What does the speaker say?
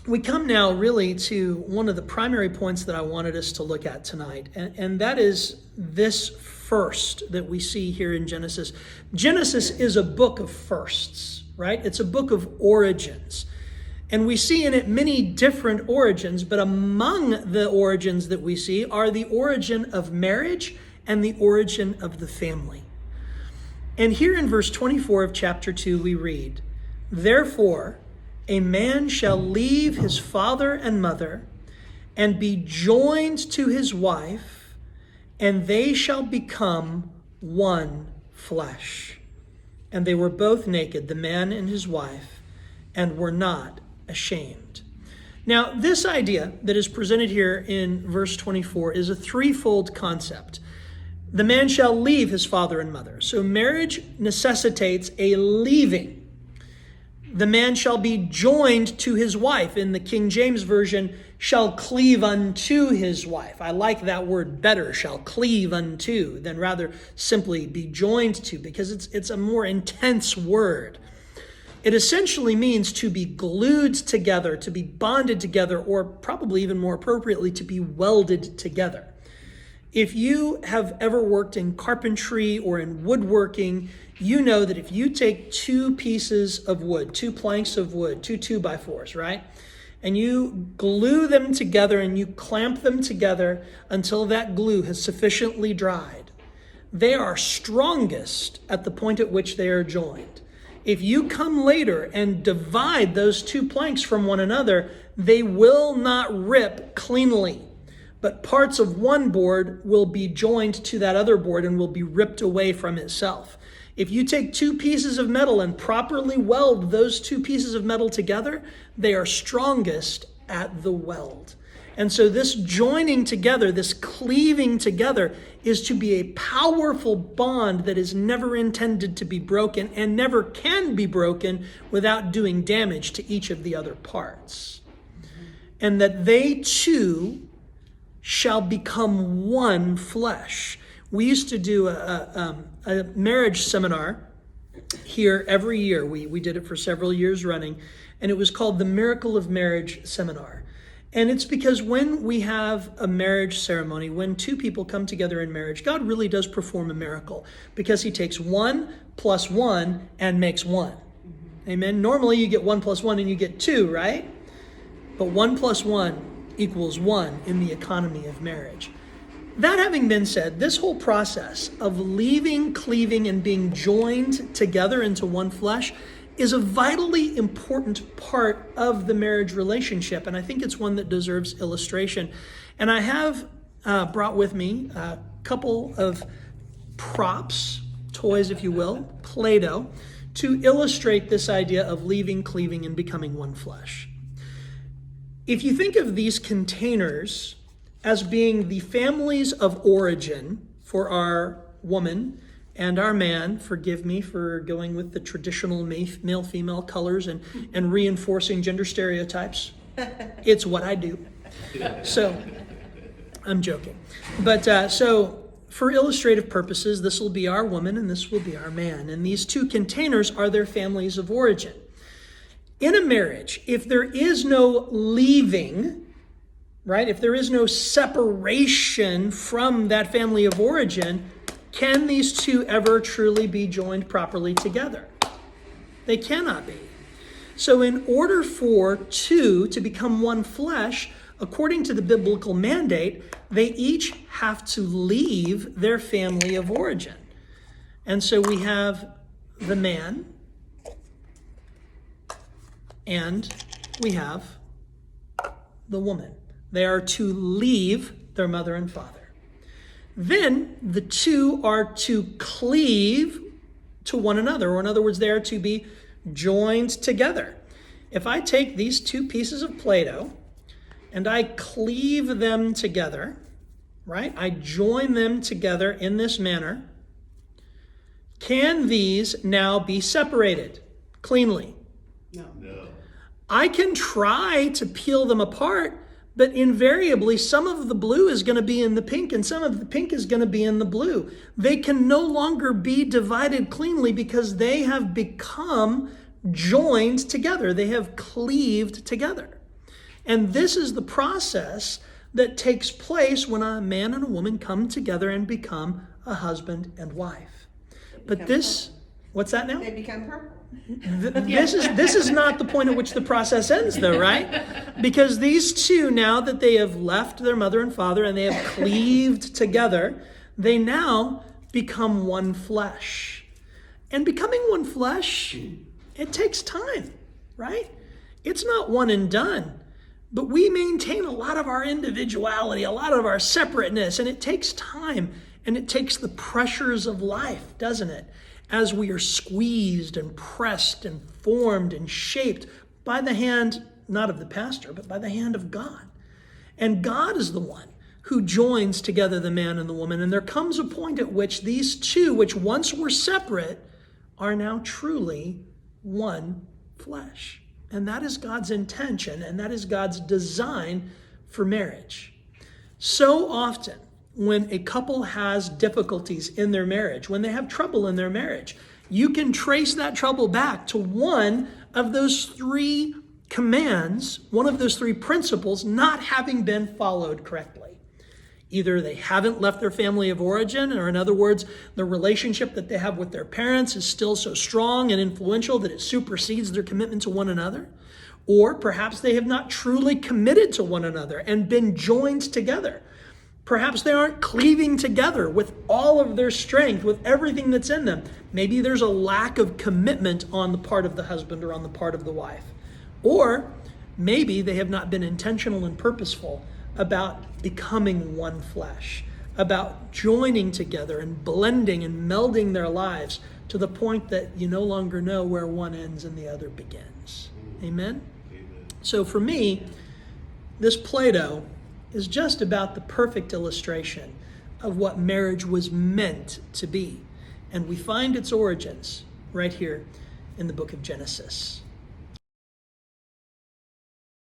we come now really to one of the primary points that I wanted us to look at tonight, and that is this first that we see here in Genesis. Genesis is a book of firsts, right? It's a book of origins. And we see in it many different origins, but among the origins that we see are the origin of marriage and the origin of the family. And here in verse 24 of chapter 2, we read, "Therefore, a man shall leave his father and mother and be joined to his wife, and they shall become one flesh. And they were both naked, the man and his wife, and were not ashamed." Now, this idea that is presented here in verse 24 is a threefold concept. The man shall leave his father and mother. So marriage necessitates a leaving. The man shall be joined to his wife. In the King James Version, shall cleave unto his wife. I like that word better, shall cleave unto, than rather simply be joined to, because it's a more intense word. It essentially means to be glued together, to be bonded together, or probably even more appropriately, to be welded together. If you have ever worked in carpentry or in woodworking, you know that if you take two pieces of wood, two planks of wood, two 2x4s, right? And you glue them together and you clamp them together until that glue has sufficiently dried, they are strongest at the point at which they are joined. If you come later and divide those two planks from one another, they will not rip cleanly. But parts of one board will be joined to that other board and will be ripped away from itself. If you take two pieces of metal and properly weld those two pieces of metal together, they are strongest at the weld. And so this joining together, this cleaving together, is to be a powerful bond that is never intended to be broken and never can be broken without doing damage to each of the other parts. And that they too shall become one flesh. We used to do a marriage seminar here every year. We did it for several years running, and it was called the Miracle of Marriage Seminar. And it's because when we have a marriage ceremony, when two people come together in marriage, God really does perform a miracle, because he takes 1 + 1 and makes 1. Amen. Normally you get 1 + 1 and you get 2, right? But 1 + 1 equals 1 in the economy of marriage. That having been said, this whole process of leaving, cleaving, and being joined together into one flesh is a vitally important part of the marriage relationship, and I think it's one that deserves illustration. And I have brought with me a couple of props, toys if you will, Play-Doh, to illustrate this idea of leaving, cleaving, and becoming one flesh. If you think of these containers as being the families of origin for our woman and our man, forgive me for going with the traditional male-female colors and reinforcing gender stereotypes. It's what I do. So, I'm joking. But so, for illustrative purposes, this will be our woman and this will be our man. And these two containers are their families of origin. In a marriage, if there is no leaving, right, if there is no separation from that family of origin, can these two ever truly be joined properly together? They cannot be. So in order for two to become one flesh, according to the biblical mandate, they each have to leave their family of origin. And so we have the man and we have the woman. They are to leave their mother and father. Then the two are to cleave to one another, or in other words, they are to be joined together. If I take these two pieces of Play-Doh and I cleave them together, right? I join them together in this manner. Can these now be separated cleanly? No. I can try to peel them apart, but invariably some of the blue is going to be in the pink and some of the pink is going to be in the blue. They can no longer be divided cleanly because they have become joined together. They have cleaved together. And this is the process that takes place when a man and a woman come together and become a husband and wife. But this, what's that now? They become purple. This is not the point at which the process ends, though, right? Because these two, now that they have left their mother and father and they have cleaved together, they now become one flesh. And becoming one flesh, it takes time, right? It's not one and done. But we maintain a lot of our individuality, a lot of our separateness, and it takes time, and it takes the pressures of life, doesn't it? As we are squeezed and pressed and formed and shaped by the hand, not of the pastor, but by the hand of God. And God is the one who joins together the man and the woman. And there comes a point at which these two, which once were separate, are now truly one flesh. And that is God's intention, and that is God's design for marriage. So often, when a couple has difficulties in their marriage, when they have trouble in their marriage, you can trace that trouble back to one of those three commands, one of those three principles not having been followed correctly. Either they haven't left their family of origin, or in other words, the relationship that they have with their parents is still so strong and influential that it supersedes their commitment to one another. Or perhaps they have not truly committed to one another and been joined together. Perhaps they aren't cleaving together with all of their strength, with everything that's in them. Maybe there's a lack of commitment on the part of the husband or on the part of the wife. Or maybe they have not been intentional and purposeful about becoming one flesh, about joining together and blending and melding their lives to the point that you no longer know where one ends and the other begins. Amen? So for me, this Plato is just about the perfect illustration of what marriage was meant to be. And we find its origins right here in the book of Genesis.